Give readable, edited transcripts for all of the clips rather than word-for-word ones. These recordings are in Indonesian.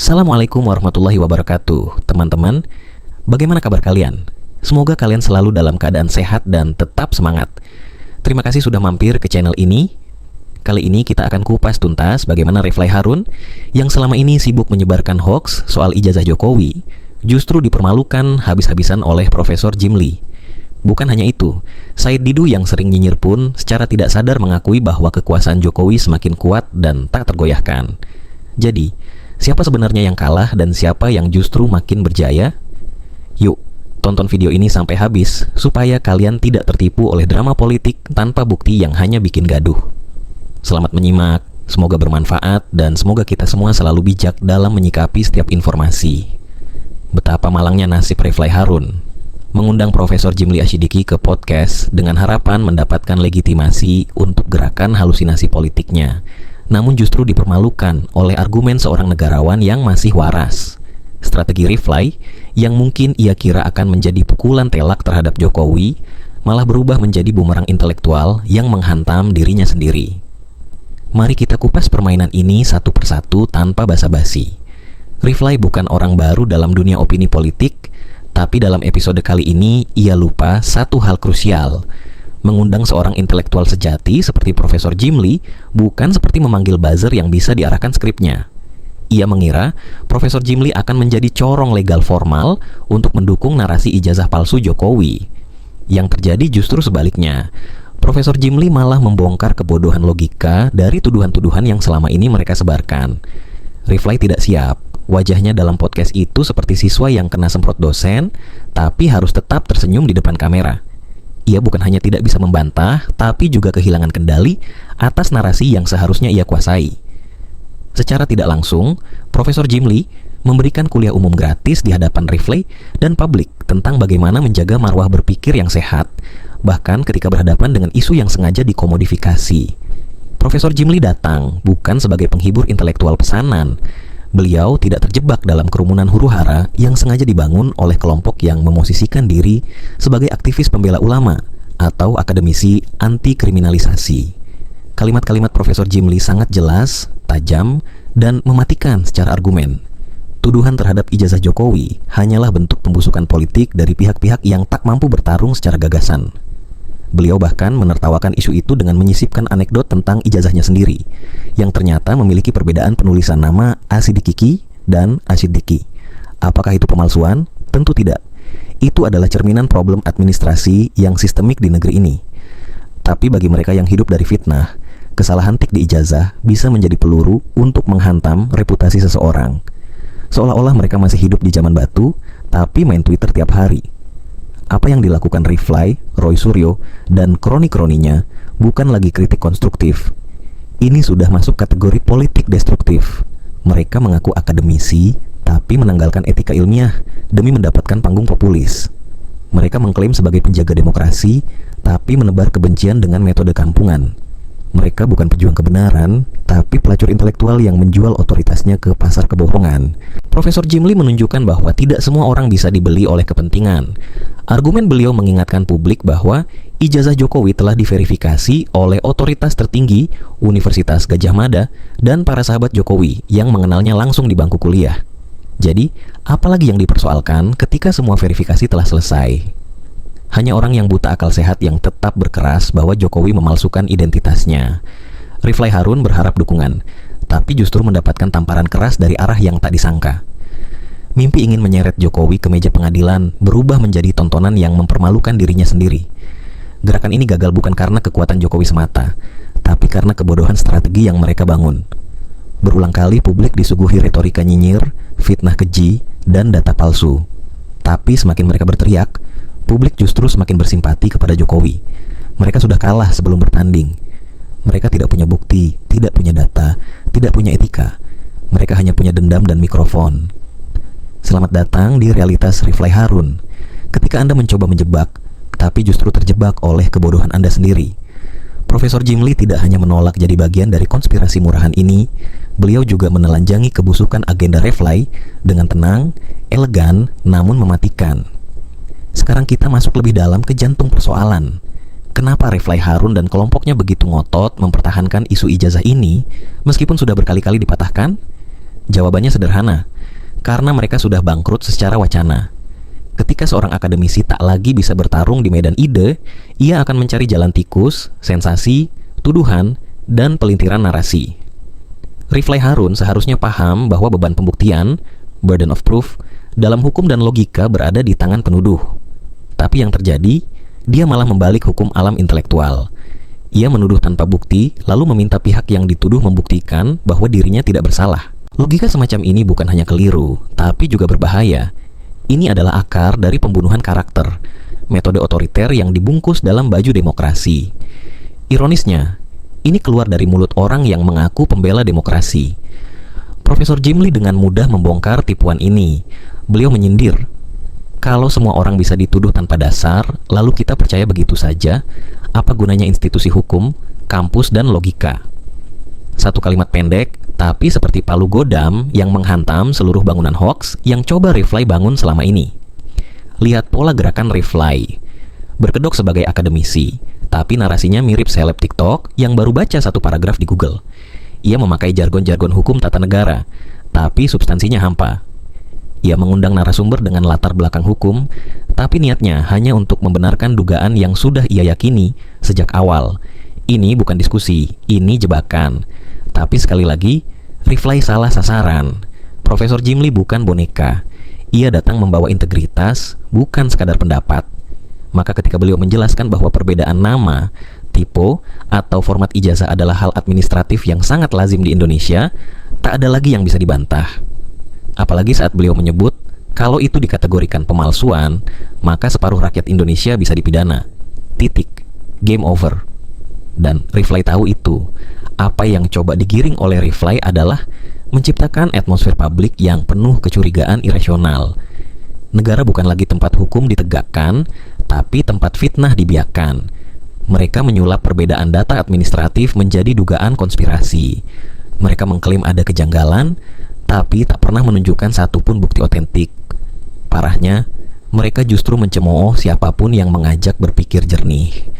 Assalamualaikum warahmatullahi wabarakatuh. Teman-teman, bagaimana kabar kalian? Semoga kalian selalu dalam keadaan sehat dan tetap semangat. Terima kasih sudah mampir ke channel ini. Kali ini kita akan kupas tuntas bagaimana Riflay Harun yang selama ini sibuk menyebarkan hoax soal ijazah Jokowi justru dipermalukan habis-habisan oleh Profesor Jim Lee. Bukan hanya itu, Said Didu yang sering nyinyir pun secara tidak sadar mengakui bahwa kekuasaan Jokowi semakin kuat dan tak tergoyahkan. Jadi, siapa sebenarnya yang kalah dan siapa yang justru makin berjaya? Yuk, tonton video ini sampai habis supaya kalian tidak tertipu oleh drama politik tanpa bukti yang hanya bikin gaduh. Selamat menyimak, semoga bermanfaat dan semoga kita semua selalu bijak dalam menyikapi setiap informasi. Betapa malangnya nasib Riflay Harun mengundang Profesor Jimli Asyidiki ke podcast dengan harapan mendapatkan legitimasi untuk gerakan halusinasi politiknya, namun justru dipermalukan oleh argumen seorang negarawan yang masih waras. Strategi Riflay yang mungkin ia kira akan menjadi pukulan telak terhadap Jokowi malah berubah menjadi bumerang intelektual yang menghantam dirinya sendiri. Mari kita kupas permainan ini satu persatu tanpa basa-basi. Riflay bukan orang baru dalam dunia opini politik, tapi dalam episode kali ini ia lupa satu hal krusial. Mengundang seorang intelektual sejati seperti Profesor Jim Lee bukan seperti memanggil buzzer yang bisa diarahkan skripnya. Ia mengira Profesor Jim Lee akan menjadi corong legal formal untuk mendukung narasi ijazah palsu Jokowi. Yang terjadi justru sebaliknya. Profesor Jim Lee malah membongkar kebodohan logika dari tuduhan-tuduhan yang selama ini mereka sebarkan. Riflay tidak siap. Wajahnya dalam podcast itu seperti siswa yang kena semprot dosen, tapi harus tetap tersenyum di depan kamera. Ia bukan hanya tidak bisa membantah, tapi juga kehilangan kendali atas narasi yang seharusnya ia kuasai. Secara tidak langsung, Profesor Jim Lee memberikan kuliah umum gratis di hadapan Riflay dan publik tentang bagaimana menjaga marwah berpikir yang sehat, bahkan ketika berhadapan dengan isu yang sengaja dikomodifikasi. Profesor Jim Lee datang bukan sebagai penghibur intelektual pesanan. Beliau tidak terjebak dalam kerumunan huru-hara yang sengaja dibangun oleh kelompok yang memosisikan diri sebagai aktivis pembela ulama atau akademisi anti kriminalisasi. Kalimat-kalimat Profesor Jim Lee sangat jelas, tajam, dan mematikan secara argumen. Tuduhan terhadap ijazah Jokowi hanyalah bentuk pembusukan politik dari pihak-pihak yang tak mampu bertarung secara gagasan. Beliau bahkan menertawakan isu itu dengan menyisipkan anekdot tentang ijazahnya sendiri, yang ternyata memiliki perbedaan penulisan nama Asyidiki dan Asyidiki. Apakah itu pemalsuan? Tentu tidak. Itu adalah cerminan problem administrasi yang sistemik di negeri ini. Tapi bagi mereka yang hidup dari fitnah, kesalahan tik di ijazah bisa menjadi peluru untuk menghantam reputasi seseorang. Seolah-olah mereka masih hidup di zaman batu, tapi main Twitter tiap hari. Apa yang dilakukan Riflay, Roy Suryo, dan kroni-kroninya bukan lagi kritik konstruktif. Ini sudah masuk kategori politik destruktif. Mereka mengaku akademisi, tapi menanggalkan etika ilmiah demi mendapatkan panggung populis. Mereka mengklaim sebagai penjaga demokrasi, tapi menebar kebencian dengan metode kampungan. Mereka bukan pejuang kebenaran, tapi pelacur intelektual yang menjual otoritasnya ke pasar kebohongan. Profesor Jim Lee menunjukkan bahwa tidak semua orang bisa dibeli oleh kepentingan. Argumen beliau mengingatkan publik bahwa ijazah Jokowi telah diverifikasi oleh otoritas tertinggi Universitas Gadjah Mada dan para sahabat Jokowi yang mengenalnya langsung di bangku kuliah. Jadi, apalagi yang dipersoalkan ketika semua verifikasi telah selesai? Hanya orang yang buta akal sehat yang tetap berkeras bahwa Jokowi memalsukan identitasnya. Riflay Harun berharap dukungan, tapi justru mendapatkan tamparan keras dari arah yang tak disangka. Mimpi ingin menyeret Jokowi ke meja pengadilan berubah menjadi tontonan yang mempermalukan dirinya sendiri. Gerakan ini gagal bukan karena kekuatan Jokowi semata, tapi karena kebodohan strategi yang mereka bangun. Berulang kali publik disuguhi retorika nyinyir, fitnah keji, dan data palsu. Tapi semakin mereka berteriak, publik justru semakin bersimpati kepada Jokowi. Mereka sudah kalah sebelum bertanding. Mereka tidak punya bukti, tidak punya data, tidak punya etika. Mereka hanya punya dendam dan mikrofon. Selamat datang di realitas Riflay Harun. Ketika Anda mencoba menjebak, tapi justru terjebak oleh kebodohan Anda sendiri. Profesor Jim Lee tidak hanya menolak jadi bagian dari konspirasi murahan ini, beliau juga menelanjangi kebusukan agenda Riflay dengan tenang, elegan, namun mematikan. Sekarang kita masuk lebih dalam ke jantung persoalan. Kenapa Riflay Harun dan kelompoknya begitu ngotot mempertahankan isu ijazah ini meskipun sudah berkali-kali dipatahkan? Jawabannya sederhana. karena mereka sudah bangkrut secara wacana. Ketika seorang akademisi tak lagi bisa bertarung di medan ide, ia akan mencari jalan tikus, sensasi, tuduhan, dan pelintiran narasi. Rifai Harun seharusnya paham bahwa beban pembuktian, burden of proof, dalam hukum dan logika berada di tangan penuduh. Tapi yang terjadi, dia malah membalik hukum alam intelektual. Ia menuduh tanpa bukti, lalu meminta pihak yang dituduh membuktikan bahwa dirinya tidak bersalah. Logika semacam ini bukan hanya keliru, tapi juga berbahaya. Ini adalah akar dari pembunuhan karakter, metode otoriter yang dibungkus dalam baju demokrasi. Ironisnya, ini keluar dari mulut orang yang mengaku pembela demokrasi. Profesor Jim Lee dengan mudah membongkar tipuan ini. Beliau menyindir, kalau semua orang bisa dituduh tanpa dasar, lalu kita percaya begitu saja, apa gunanya institusi hukum, kampus, dan logika? Satu kalimat pendek, tapi seperti palu godam yang menghantam seluruh bangunan hoax yang coba Rifai bangun selama ini. Lihat pola gerakan Rifai. Berkedok sebagai akademisi, tapi narasinya mirip seleb TikTok yang baru baca satu paragraf di Google. Ia memakai jargon-jargon hukum tata negara, tapi substansinya hampa. Ia mengundang narasumber dengan latar belakang hukum, tapi niatnya hanya untuk membenarkan dugaan yang sudah ia yakini sejak awal. Ini bukan diskusi, ini jebakan. Tapi sekali lagi, Rifai salah sasaran. Profesor Jim Lee bukan boneka. Ia datang membawa integritas, bukan sekadar pendapat. Maka ketika beliau menjelaskan bahwa perbedaan nama, tipe, atau format ijazah adalah hal administratif yang sangat lazim di Indonesia, tak ada lagi yang bisa dibantah. Apalagi saat beliau menyebut, kalau itu dikategorikan pemalsuan, maka separuh rakyat Indonesia bisa dipidana. Titik. Game over. Dan Rifai tahu itu. Apa yang coba digiring oleh Rifai adalah menciptakan atmosfer publik yang penuh kecurigaan irasional. Negara bukan lagi tempat hukum ditegakkan, tapi tempat fitnah dibiarkan. Mereka menyulap perbedaan data administratif menjadi dugaan konspirasi. Mereka mengklaim ada kejanggalan, tapi tak pernah menunjukkan satupun bukti otentik. Parahnya, mereka justru mencemooh siapapun yang mengajak berpikir jernih.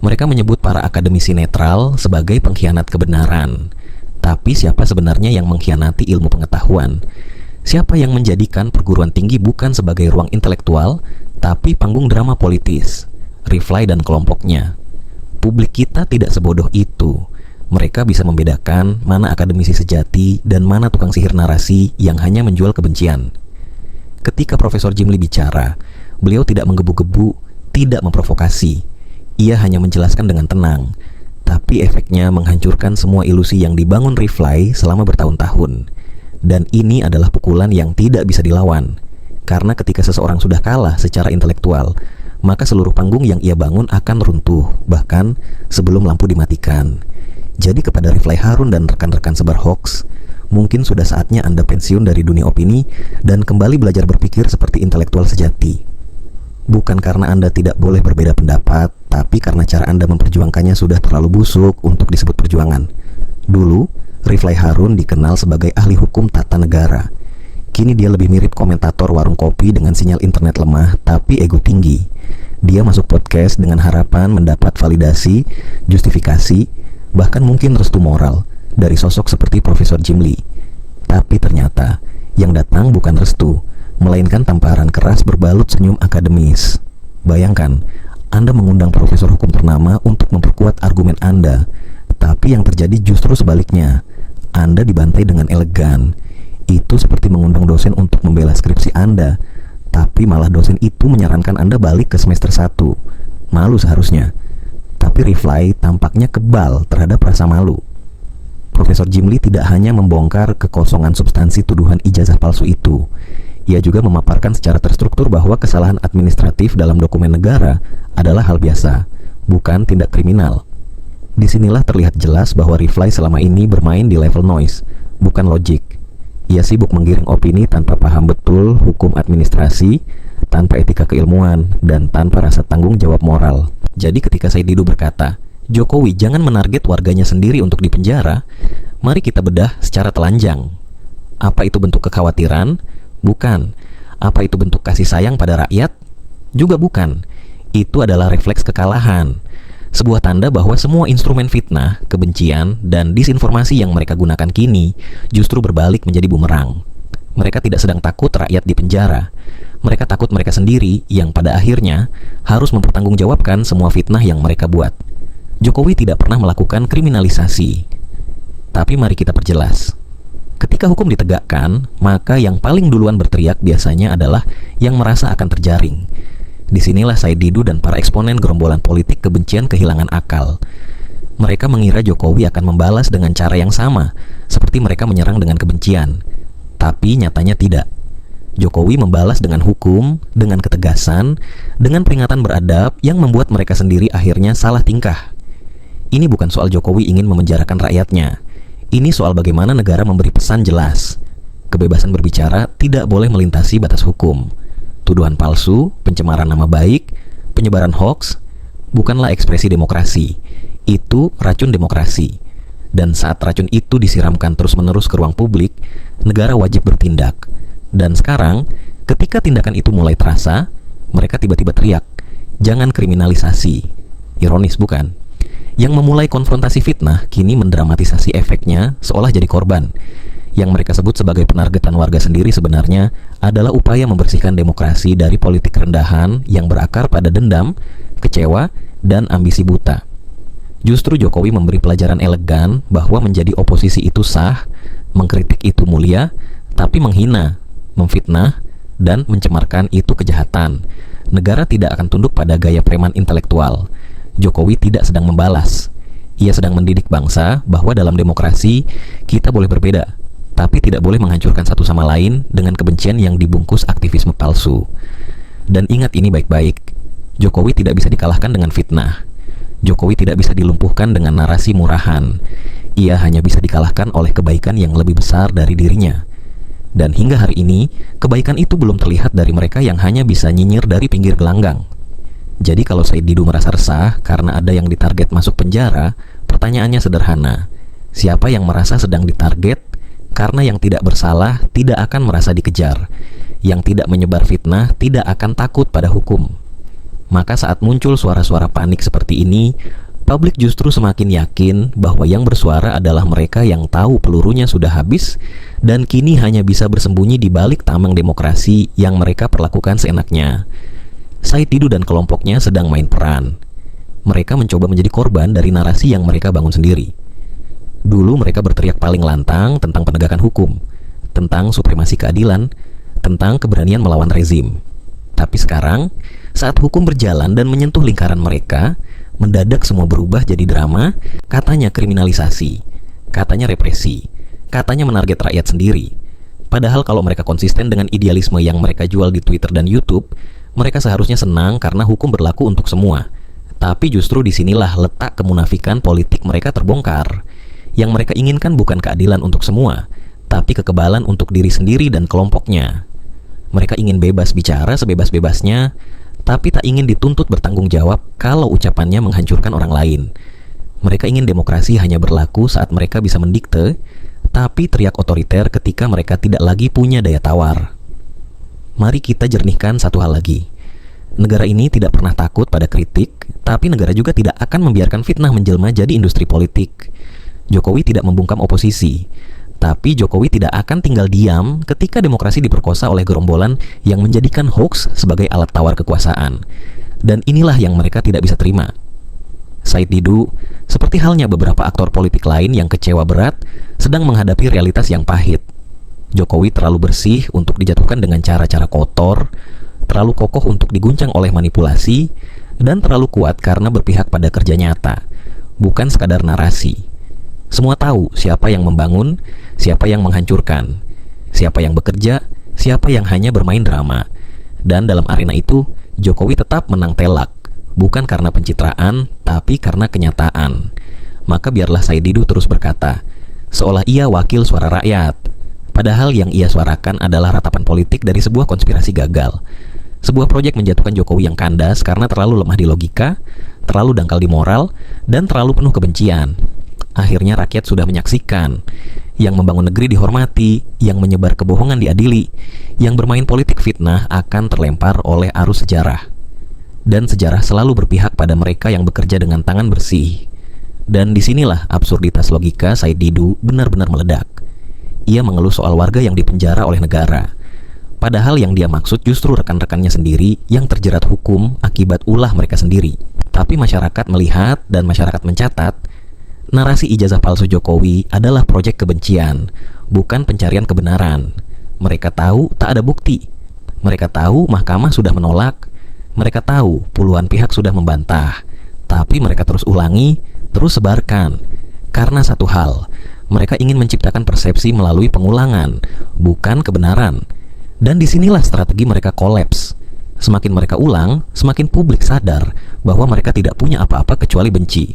Mereka menyebut para akademisi netral sebagai pengkhianat kebenaran. Tapi siapa sebenarnya yang mengkhianati ilmu pengetahuan? Siapa yang menjadikan perguruan tinggi bukan sebagai ruang intelektual, tapi panggung drama politis? Rifai dan kelompoknya. Publik kita tidak sebodoh itu. Mereka bisa membedakan mana akademisi sejati dan mana tukang sihir narasi yang hanya menjual kebencian. Ketika Profesor Jim Lee bicara, beliau tidak menggebu-gebu, tidak memprovokasi. Ia hanya menjelaskan dengan tenang, tapi efeknya menghancurkan semua ilusi yang dibangun Rifai selama bertahun-tahun. Dan ini adalah pukulan yang tidak bisa dilawan, karena ketika seseorang sudah kalah secara intelektual, maka seluruh panggung yang ia bangun akan runtuh, bahkan sebelum lampu dimatikan. Jadi kepada Rifai Harun dan rekan-rekan sebar hoax, mungkin sudah saatnya Anda pensiun dari dunia opini dan kembali belajar berpikir seperti intelektual sejati. Bukan karena Anda tidak boleh berbeda pendapat, tapi karena cara Anda memperjuangkannya sudah terlalu busuk untuk disebut perjuangan. Dulu, Rifai Harun dikenal sebagai ahli hukum tata negara. Kini dia lebih mirip komentator warung kopi dengan sinyal internet lemah tapi ego tinggi. Dia masuk podcast dengan harapan mendapat validasi, justifikasi, bahkan mungkin restu moral dari sosok seperti Profesor Jim Lee. Tapi ternyata, yang datang bukan restu, melainkan tamparan keras berbalut senyum akademis. Bayangkan, Anda mengundang profesor hukum ternama untuk memperkuat argumen Anda, tapi yang terjadi justru sebaliknya. Anda dibantai dengan elegan. Itu seperti mengundang dosen untuk membela skripsi Anda, tapi malah dosen itu menyarankan Anda balik ke semester 1. Malu seharusnya. Tapi Rifai tampaknya kebal terhadap rasa malu. Profesor Jim Lee tidak hanya membongkar kekosongan substansi tuduhan ijazah palsu itu. Ia juga memaparkan secara terstruktur bahwa kesalahan administratif dalam dokumen negara adalah hal biasa, bukan tindak kriminal. Disinilah terlihat jelas bahwa Rifai selama ini bermain di level noise, bukan logik. Ia sibuk menggiring opini tanpa paham betul hukum administrasi, tanpa etika keilmuan, dan tanpa rasa tanggung jawab moral. Jadi ketika Said Didu berkata, Jokowi jangan menarget warganya sendiri untuk dipenjara, mari kita bedah secara telanjang. Apa itu bentuk kekhawatiran? Bukan. Apa itu bentuk kasih sayang pada rakyat? Juga bukan. Itu adalah refleks kekalahan. Sebuah tanda bahwa semua instrumen fitnah, kebencian, dan disinformasi yang mereka gunakan kini justru berbalik menjadi bumerang. Mereka tidak sedang takut rakyat di penjara. Mereka takut mereka sendiri yang pada akhirnya harus mempertanggungjawabkan semua fitnah yang mereka buat. Jokowi tidak pernah melakukan kriminalisasi. Tapi mari kita perjelas. Ketika hukum ditegakkan, maka yang paling duluan berteriak biasanya adalah yang merasa akan terjaring. Disinilah Said Didu dan para eksponen gerombolan politik kebencian kehilangan akal. Mereka mengira Jokowi akan membalas dengan cara yang sama, seperti mereka menyerang dengan kebencian. Tapi nyatanya tidak. Jokowi membalas dengan hukum, dengan ketegasan, dengan peringatan beradab yang membuat mereka sendiri akhirnya salah tingkah. Ini bukan soal Jokowi ingin memenjarakan rakyatnya. Ini soal bagaimana negara memberi pesan jelas. Kebebasan berbicara tidak boleh melintasi batas hukum. Tuduhan palsu, pencemaran nama baik, penyebaran hoaks, bukanlah ekspresi demokrasi. Itu racun demokrasi. Dan saat racun itu disiramkan terus-menerus ke ruang publik, negara wajib bertindak. Dan sekarang, ketika tindakan itu mulai terasa, mereka tiba-tiba teriak, "Jangan kriminalisasi." Ironis bukan? Yang memulai konfrontasi fitnah kini mendramatisasi efeknya seolah jadi korban. Yang mereka sebut sebagai penargetan warga sendiri sebenarnya adalah upaya membersihkan demokrasi dari politik rendahan yang berakar pada dendam, kecewa, dan ambisi buta. Justru Jokowi memberi pelajaran elegan bahwa menjadi oposisi itu sah, mengkritik itu mulia, tapi menghina, memfitnah, dan mencemarkan itu kejahatan. Negara tidak akan tunduk pada gaya preman intelektual. Jokowi tidak sedang membalas. Ia sedang mendidik bangsa bahwa dalam demokrasi kita boleh berbeda, tapi tidak boleh menghancurkan satu sama lain dengan kebencian yang dibungkus aktivisme palsu. Dan ingat ini baik-baik, Jokowi tidak bisa dikalahkan dengan fitnah. Jokowi tidak bisa dilumpuhkan dengan narasi murahan. Ia hanya bisa dikalahkan oleh kebaikan yang lebih besar dari dirinya. Dan hingga hari ini, kebaikan itu belum terlihat dari mereka yang hanya bisa nyinyir dari pinggir gelanggang. Jadi kalau Said Didu merasa resah karena ada yang ditarget masuk penjara, pertanyaannya sederhana. Siapa yang merasa sedang ditarget? Karena yang tidak bersalah tidak akan merasa dikejar. Yang tidak menyebar fitnah tidak akan takut pada hukum. Maka saat muncul suara-suara panik seperti ini, publik justru semakin yakin bahwa yang bersuara adalah mereka yang tahu pelurunya sudah habis dan kini hanya bisa bersembunyi di balik tameng demokrasi yang mereka perlakukan seenaknya. Said Didu dan kelompoknya sedang main peran. Mereka mencoba menjadi korban dari narasi yang mereka bangun sendiri. Dulu mereka berteriak paling lantang tentang penegakan hukum, tentang supremasi keadilan, tentang keberanian melawan rezim. Tapi sekarang, saat hukum berjalan dan menyentuh lingkaran mereka, mendadak semua berubah jadi drama, katanya kriminalisasi, katanya represi, katanya menarget rakyat sendiri. Padahal kalau mereka konsisten dengan idealisme yang mereka jual di Twitter dan YouTube, mereka seharusnya senang karena hukum berlaku untuk semua. Tapi justru disinilah letak kemunafikan politik mereka terbongkar. Yang mereka inginkan bukan keadilan untuk semua, tapi kekebalan untuk diri sendiri dan kelompoknya. Mereka ingin bebas bicara sebebas-bebasnya, tapi tak ingin dituntut bertanggung jawab kalau ucapannya menghancurkan orang lain. Mereka ingin demokrasi hanya berlaku saat mereka bisa mendikte, tapi teriak otoriter ketika mereka tidak lagi punya daya tawar. Mari kita jernihkan satu hal lagi. Negara ini tidak pernah takut pada kritik, tapi negara juga tidak akan membiarkan fitnah menjelma jadi industri politik. Jokowi tidak membungkam oposisi, tapi Jokowi tidak akan tinggal diam ketika demokrasi diperkosa oleh gerombolan yang menjadikan hoax sebagai alat tawar kekuasaan. Dan inilah yang mereka tidak bisa terima. Said Didu, seperti halnya beberapa aktor politik lain yang kecewa berat, sedang menghadapi realitas yang pahit. Jokowi terlalu bersih untuk dijatuhkan dengan cara-cara kotor, terlalu kokoh untuk diguncang oleh manipulasi, dan terlalu kuat karena berpihak pada kerja nyata, bukan sekadar narasi. Semua tahu siapa yang membangun, siapa yang menghancurkan, siapa yang bekerja, siapa yang hanya bermain drama. Dan dalam arena itu, Jokowi tetap menang telak, bukan karena pencitraan, tapi karena kenyataan. Maka biarlah Said Didu terus berkata, seolah ia wakil suara rakyat. Padahal yang ia suarakan adalah ratapan politik dari sebuah konspirasi gagal. Sebuah proyek menjatuhkan Jokowi yang kandas karena terlalu lemah di logika, terlalu dangkal di moral, dan terlalu penuh kebencian. Akhirnya rakyat sudah menyaksikan. Yang membangun negeri dihormati, yang menyebar kebohongan diadili, yang bermain politik fitnah akan terlempar oleh arus sejarah. Dan sejarah selalu berpihak pada mereka yang bekerja dengan tangan bersih. Dan disinilah absurditas logika Said Didu benar-benar meledak. ia mengeluh soal warga yang dipenjara oleh negara. Padahal yang dia maksud justru rekan-rekannya sendiri yang terjerat hukum akibat ulah mereka sendiri. Tapi masyarakat melihat dan masyarakat mencatat, narasi ijazah palsu Jokowi adalah proyek kebencian, bukan pencarian kebenaran. Mereka tahu tak ada bukti. Mereka tahu mahkamah sudah menolak. Mereka tahu puluhan pihak sudah membantah. Tapi mereka terus ulangi, terus sebarkan. Karena satu hal, mereka ingin menciptakan persepsi melalui pengulangan, bukan kebenaran. Dan disinilah strategi mereka kolaps. Semakin mereka ulang, semakin publik sadar bahwa mereka tidak punya apa-apa kecuali benci.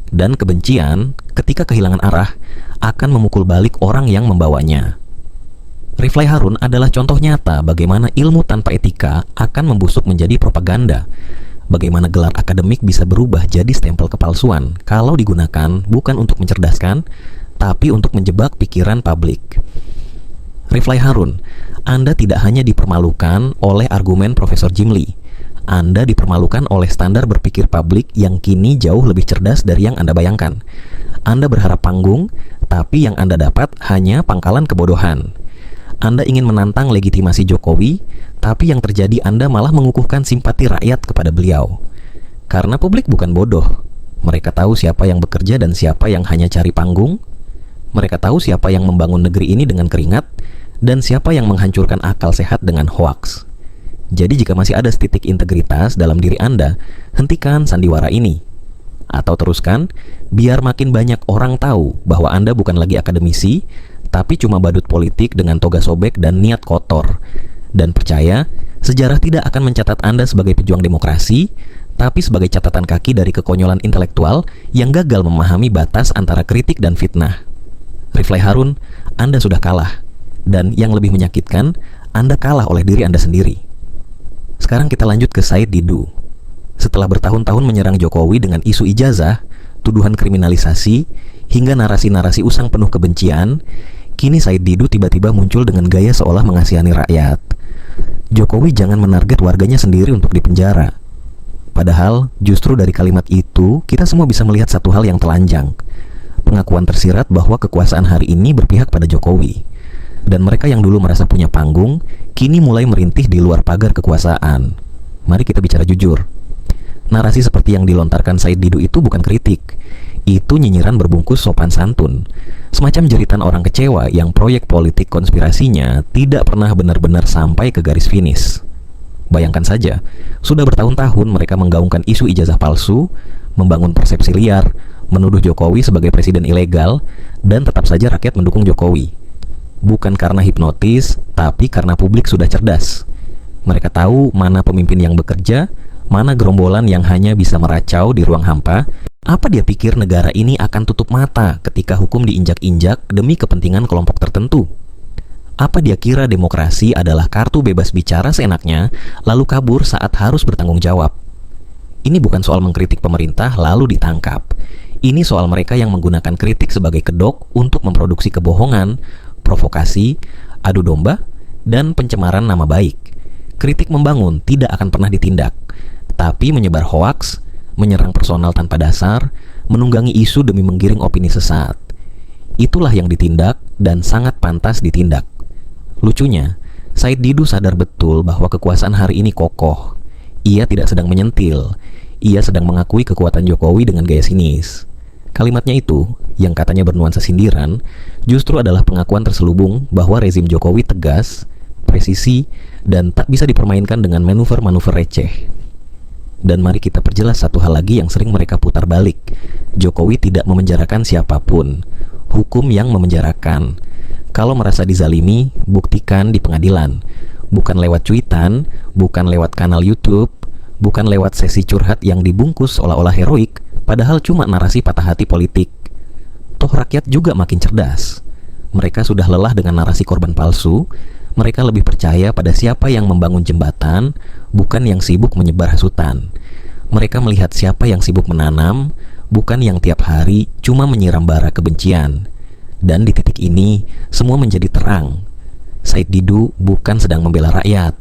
Dan kebencian, ketika kehilangan arah, akan memukul balik orang yang membawanya. Riflay Harun adalah contoh nyata bagaimana ilmu tanpa etika akan membusuk menjadi propaganda. Bagaimana gelar akademik bisa berubah jadi stempel kepalsuan kalau digunakan bukan untuk mencerdaskan, tapi untuk menjebak pikiran publik. Riflay Harun, Anda tidak hanya dipermalukan oleh argumen Profesor Jim Lee, Anda dipermalukan oleh standar berpikir publik yang kini jauh lebih cerdas dari yang Anda bayangkan. Anda berharap panggung, tapi yang Anda dapat hanya pangkalan kebodohan. Anda ingin menantang legitimasi Jokowi, tapi yang terjadi Anda malah mengukuhkan simpati rakyat kepada beliau. Karena publik bukan bodoh. Mereka tahu siapa yang bekerja dan siapa yang hanya cari panggung. Mereka tahu siapa yang membangun negeri ini dengan keringat dan siapa yang menghancurkan akal sehat dengan hoaks. Jadi jika masih ada setitik integritas dalam diri Anda, hentikan sandiwara ini. Atau teruskan, biar makin banyak orang tahu bahwa Anda bukan lagi akademisi, tapi cuma badut politik dengan toga sobek dan niat kotor. Dan percaya, sejarah tidak akan mencatat Anda sebagai pejuang demokrasi, tapi sebagai catatan kaki dari kekonyolan intelektual yang gagal memahami batas antara kritik dan fitnah. Riflay Harun, Anda sudah kalah. Dan yang lebih menyakitkan, Anda kalah oleh diri Anda sendiri. Sekarang kita lanjut ke Said Didu. Setelah bertahun-tahun menyerang Jokowi dengan isu ijazah, tuduhan kriminalisasi, hingga narasi-narasi usang penuh kebencian, kini Said Didu tiba-tiba muncul dengan gaya seolah mengasihani rakyat. Jokowi jangan menarget warganya sendiri untuk dipenjara. Padahal justru dari kalimat itu kita semua bisa melihat satu hal yang telanjang. Pengakuan tersirat bahwa kekuasaan hari ini berpihak pada Jokowi. Dan mereka yang dulu merasa punya panggung, kini mulai merintih di luar pagar kekuasaan. Mari kita bicara jujur. Narasi seperti yang dilontarkan Said Didu itu bukan kritik. Itu nyinyiran berbungkus sopan santun. Semacam jeritan orang kecewa yang proyek politik konspirasinya tidak pernah benar-benar sampai ke garis finish. Bayangkan saja, sudah bertahun-tahun mereka menggaungkan isu ijazah palsu, membangun persepsi liar, menuduh Jokowi sebagai presiden ilegal, dan tetap saja rakyat mendukung Jokowi. Bukan karena hipnotis, tapi karena publik sudah cerdas. Mereka tahu mana pemimpin yang bekerja, mana gerombolan yang hanya bisa meracau di ruang hampa. Apa dia pikir negara ini akan tutup mata ketika hukum diinjak-injak demi kepentingan kelompok tertentu? Apa dia kira demokrasi adalah kartu bebas bicara seenaknya, lalu kabur saat harus bertanggung jawab? Ini bukan soal mengkritik pemerintah lalu ditangkap. Ini soal mereka yang menggunakan kritik sebagai kedok untuk memproduksi kebohongan, provokasi, adu domba, dan pencemaran nama baik. Kritik membangun tidak akan pernah ditindak, tapi menyebar hoaks, menyerang personal tanpa dasar, menunggangi isu demi menggiring opini sesat. Itulah yang ditindak dan sangat pantas ditindak. Lucunya, Said Didu sadar betul bahwa kekuasaan hari ini kokoh. Ia tidak sedang menyentil. Ia sedang mengakui kekuatan Jokowi dengan gaya sinis. Kalimatnya itu, yang katanya bernuansa sindiran, justru adalah pengakuan terselubung bahwa rezim Jokowi tegas, presisi, dan tak bisa dipermainkan dengan manuver-manuver receh. Dan mari kita perjelas satu hal lagi yang sering mereka putar balik. Jokowi tidak memenjarakan siapapun. Hukum yang memenjarakan. Kalau merasa dizalimi, buktikan di pengadilan. Bukan lewat cuitan, bukan lewat kanal YouTube, bukan lewat sesi curhat yang dibungkus seolah-olah heroik, padahal cuma narasi patah hati politik. Toh rakyat juga makin cerdas. Mereka sudah lelah dengan narasi korban palsu. Mereka lebih percaya pada siapa yang membangun jembatan, bukan yang sibuk menyebar hasutan. Mereka melihat siapa yang sibuk menanam, bukan yang tiap hari cuma menyiram bara kebencian. Dan di titik ini, semua menjadi terang. Said Didu bukan sedang membela rakyat.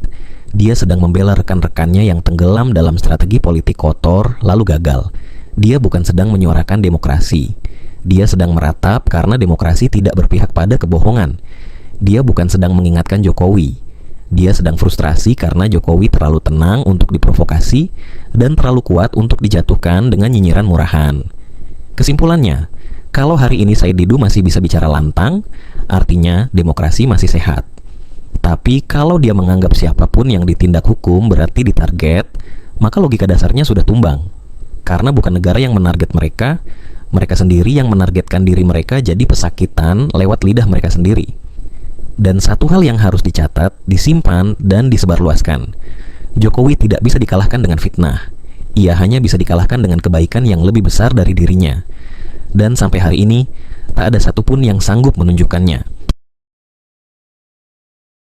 Dia sedang membela rekan-rekannya yang tenggelam dalam strategi politik kotor lalu gagal. Dia bukan sedang menyuarakan demokrasi. Dia sedang meratap karena demokrasi tidak berpihak pada kebohongan. Dia bukan sedang mengingatkan Jokowi. Dia sedang frustrasi karena Jokowi terlalu tenang untuk diprovokasi dan terlalu kuat untuk dijatuhkan dengan nyinyiran murahan. Kesimpulannya, kalau hari ini Said Didu masih bisa bicara lantang, artinya demokrasi masih sehat. Tapi kalau dia menganggap siapapun yang ditindak hukum berarti ditarget, maka logika dasarnya sudah tumbang. Karena bukan negara yang menarget mereka, mereka sendiri yang menargetkan diri mereka jadi pesakitan lewat lidah mereka sendiri. Dan satu hal yang harus dicatat, disimpan, dan disebarluaskan. Jokowi tidak bisa dikalahkan dengan fitnah. Ia hanya bisa dikalahkan dengan kebaikan yang lebih besar dari dirinya. Dan sampai hari ini, tak ada satupun yang sanggup menunjukkannya.